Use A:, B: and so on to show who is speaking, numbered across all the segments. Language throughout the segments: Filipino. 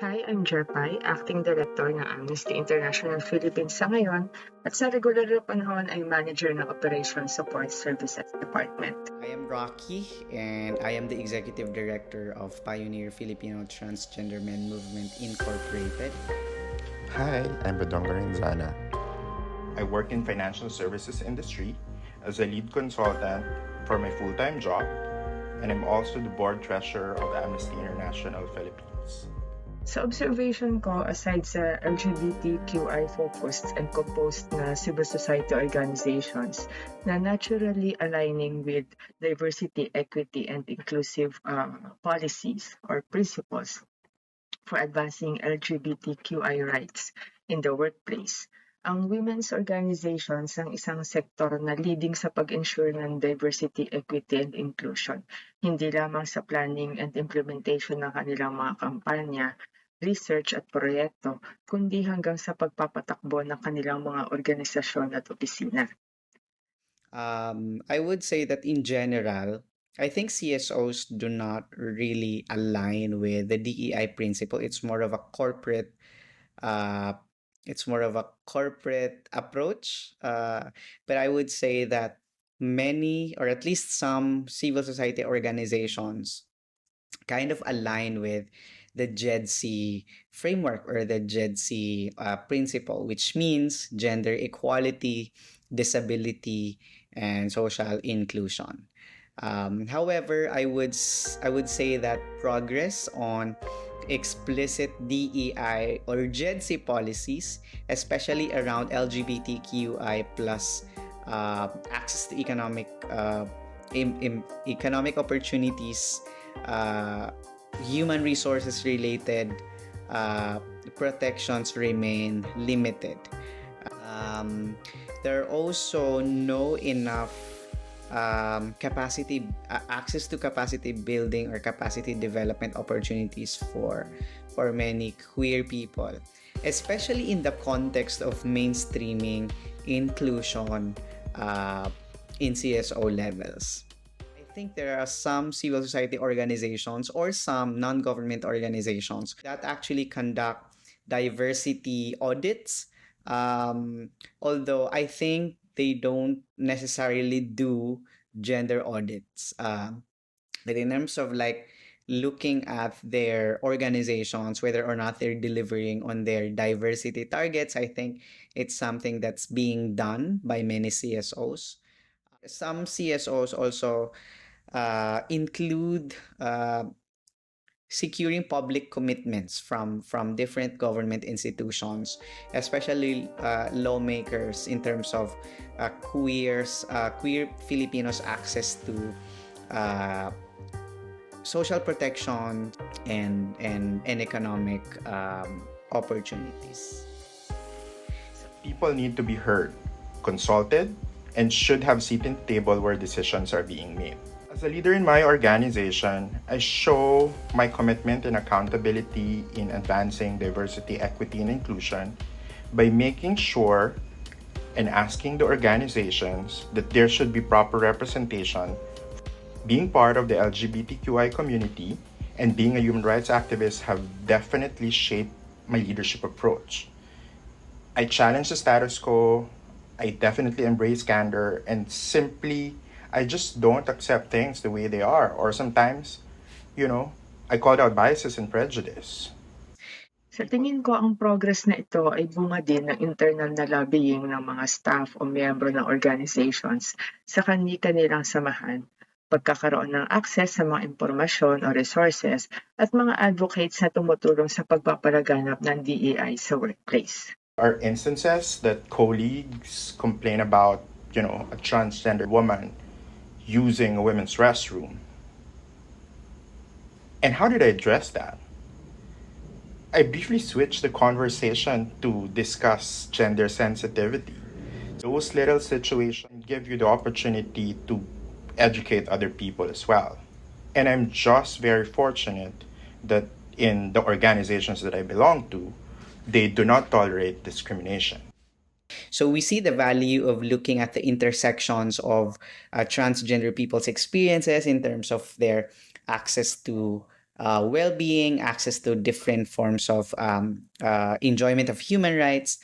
A: Hi, I'm Jerpay, Acting Director ng Amnesty International Philippines sa ngayon at sa regular na panahon ay Manager ng Operations Support Services Department.
B: I am Rocky, and I am the Executive Director of Pioneer Filipino Transgender Men Movement Incorporated.
C: Hi, I'm Badongarin Zana.
D: I work in financial services industry as a lead consultant for my full-time job, and I'm also the board treasurer of Amnesty International Philippines.
A: Sa observation ko, aside sa LGBTQI-focused and composed na civil society organizations na naturally aligning with diversity, equity, and inclusive policies or principles for advancing LGBTQI rights in the workplace, ang women's organizations ang isang sektor na leading sa pag-ensure ng diversity, equity, and inclusion, hindi lamang sa planning and implementation ng kanilang mga kampanya, research at proyekto, kundi hanggang sa pagpapatakbo ng kanilang mga organisasyon at opisina.
B: I would say that in general, I think CSOs do not really align with the DEI principle. Uh, it's more of a corporate approach. But I would say that many, or at least some civil society organizations kind of align with the JEDC framework or the JEDC principle, which means gender equality, disability, and social inclusion. However, I would say that progress on explicit DEI or JEDC policies, especially around LGBTQI plus access to economic opportunities, uh, human resources related protections remain limited. Um, there are also no enough access to capacity building or capacity development opportunities for many queer people, especially in the context of mainstreaming inclusion in CSO levels. I think there are some civil society organizations or some non-government organizations that actually conduct diversity audits. Although I think they don't necessarily do gender audits. But in terms of like looking at their organizations, whether or not they're delivering on their diversity targets, I think it's something that's being done by many CSOs. Some CSOs also include securing public commitments from different government institutions, especially lawmakers in terms of queer Filipinos access to uh, social protection and economic opportunities.
D: People need to be heard, consulted, and should have seat in the table where decisions are being made. As a leader in my organization, I show my commitment and accountability in advancing diversity, equity, and inclusion by making sure and asking the organizations that there should be proper representation. Being part of the LGBTQI community and being a human rights activist have definitely shaped my leadership approach. I challenge the status quo, I definitely embrace candor, and simply, I just don't accept things the way they are. Or sometimes, I call out biases and prejudice.
A: Sa tingin ko ang progress na ito ay bunga din ng internal na lobbying ng mga staff o miyembro ng organizations sa kani-kanilang samahan, pagkakaroon ng access sa mga impormasyon o resources at mga advocates na tumutulong sa pagpapalaganap ng DEI sa workplace.
D: Are instances that colleagues complain about, a transgender woman using a women's restroom. And how did I address that? I briefly switched the conversation to discuss gender sensitivity. Those little situations give you the opportunity to educate other people as well. And I'm just very fortunate that in the organizations that I belong to, they do not tolerate discrimination.
B: So we see the value of looking at the intersections of transgender people's experiences in terms of their access to well-being, access to different forms of enjoyment of human rights.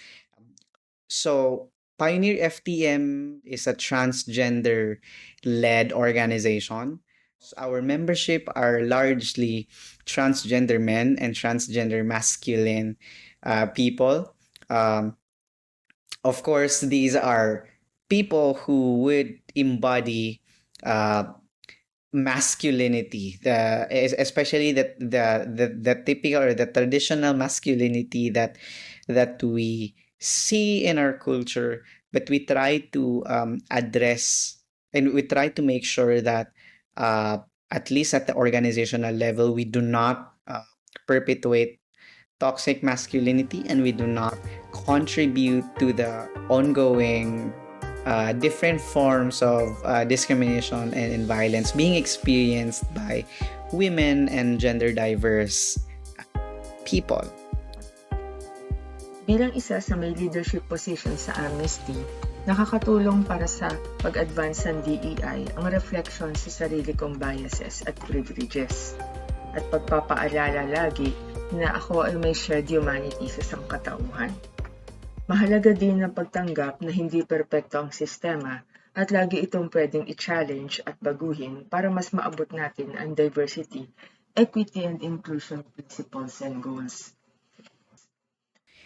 B: So Pioneer FTM is a transgender-led organization. Our membership are largely transgender men and transgender masculine people. Um, of course, these are people who would embody uh, masculinity, especially the typical or the traditional masculinity that we see in our culture, but we try to address, and we try to make sure that uh, at least at the organizational level, we do not perpetuate toxic masculinity, and we do not contribute to the ongoing different forms of discrimination and violence being experienced by women and gender diverse people.
A: Bilang isa sa may leadership position sa Amnesty, nakakatulong para sa pag-advance ng DEI ang reflection sa sarili kong biases at privileges. At pagpapaalala lagi na ako ay may shared humanity sa sangkatauhan. Mahalaga din ang pagtanggap na hindi perpekto ang sistema at lagi itong pwedeng i-challenge at baguhin para mas maabot natin ang diversity, equity and inclusion principles and goals.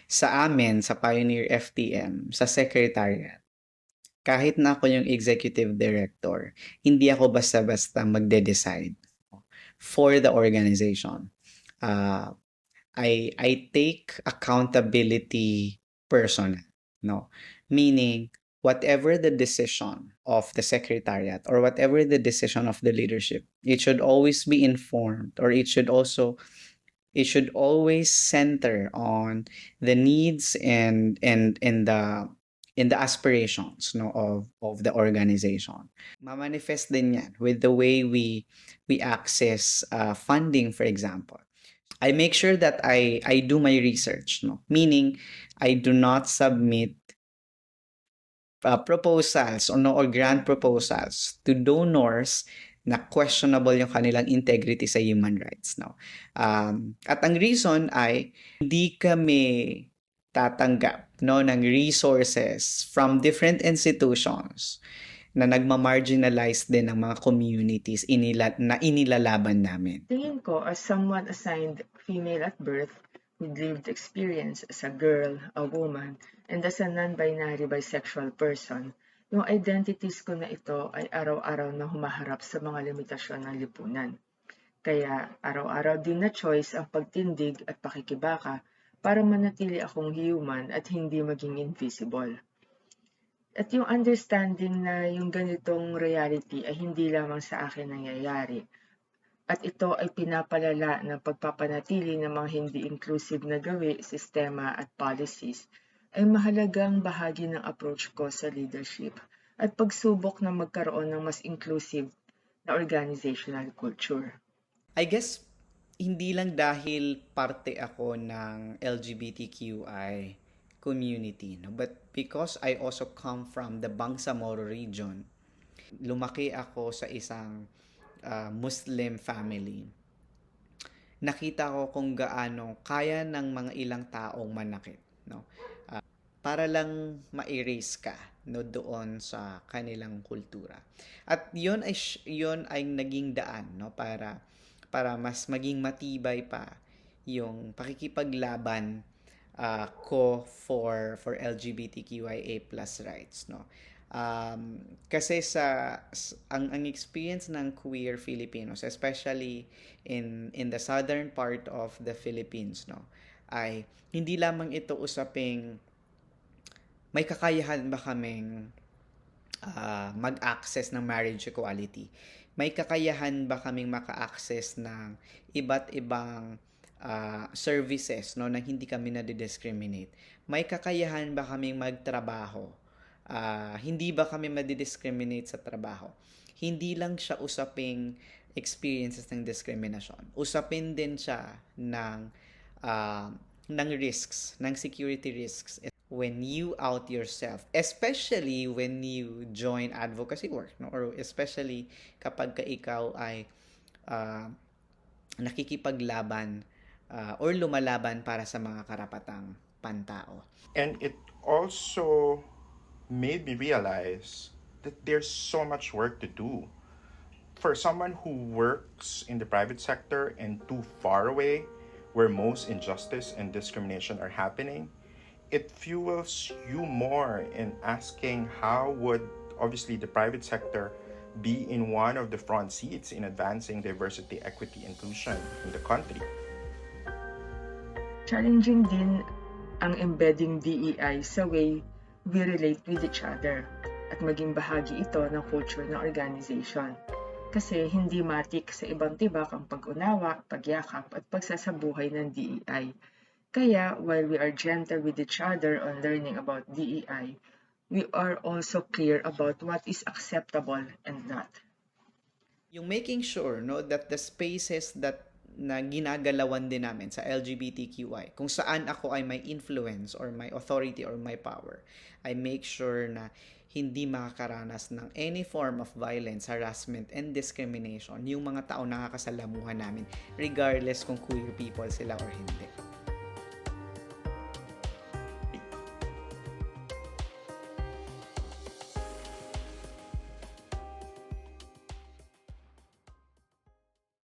B: Sa amin, sa Pioneer FTM, sa Secretariat, kahit na ako yung Executive Director, hindi ako basta-basta magde-decide for the organization. I take accountability personal, no? Meaning, whatever the decision of the Secretariat or whatever the decision of the leadership, it should always be informed, or it should always center on the needs and the aspirations, no, of the organization. Ma-manifest din yan with the way we access funding, for example. I make sure that I do my research, no, meaning I do not submit proposals or grant proposals to donors na questionable yung kanilang integrity sa human rights, no. At ang reason ay hindi kami tatanggap, no, ng resources from different institutions na nagma-marginalize din ng mga communities na inilalaban namin.
A: Tingin ko, as someone assigned female at birth with lived experience as a girl, a woman, and as a non-binary bisexual person, yung identities ko na ito ay araw-araw na humaharap sa mga limitasyon ng lipunan. Kaya araw-araw din na choice ang pagtindig at pakikibaka para manatili akong human at hindi maging invisible. At yung understanding na yung ganitong reality ay hindi lamang sa akin nangyayari. At ito ay pinapalala ng pagpapanatili ng mga hindi inclusive na gawi, sistema at policies ay mahalagang bahagi ng approach ko sa leadership at pagsubok na magkaroon ng mas inclusive na organizational culture.
B: I guess hindi lang dahil parte ako ng LGBTQI community, no, but because I also come from the Bangsamoro region. Lumaki ako sa isang Muslim family. Nakita ko kung gaano kaya ng mga ilang taong manakit, no, para lang ma-erase ka, no, doon sa kanilang kultura. At yon ay naging daan, no, para mas maging matibay pa yung pakikipaglaban ko for LGBTQIA+ rights, no. Kasi ang experience ng queer Filipinos, especially in the southern part of the Philippines, no, ay hindi lamang ito usaping may kakayahan ba kaming mag-access ng marriage equality? May kakayahan ba kaming maka-access ng iba't ibang services, no, na hindi kami nadi-discriminate? May kakayahan ba kaming magtrabaho? Hindi ba kami madi-discriminate sa trabaho? Hindi lang siya usaping experiences ng discrimination. Usapin din siya ng risks, ng security risks when you out yourself, especially when you join advocacy work, no? Or especially kapag ikaw ay nakikipaglaban or lumalaban para sa mga karapatang pantao.
D: And it also made me realize that there's so much work to do. For someone who works in the private sector and too far away, where most injustice and discrimination are happening, it fuels you more in asking how would obviously the private sector be in one of the front seats in advancing diversity, equity, inclusion in the country.
A: Challenging din ang embedding DEI sa way we relate with each other at maging bahagi ito ng culture ng organization. Kasi hindi matik sa ibang tibak ang pag-unawa, pagyakap at pagsasabuhay ng DEI. Kaya while we are gentle with each other on learning about DEI, we are also clear about what is acceptable and not.
B: Yung making sure that the spaces that na ginagalawan din namin sa LGBTQI, kung saan ako ay may influence or may authority or may power, I make sure na hindi makakaranas ng any form of violence, harassment, and discrimination yung mga tao nakakasalamuhan namin regardless kung queer people sila or hindi.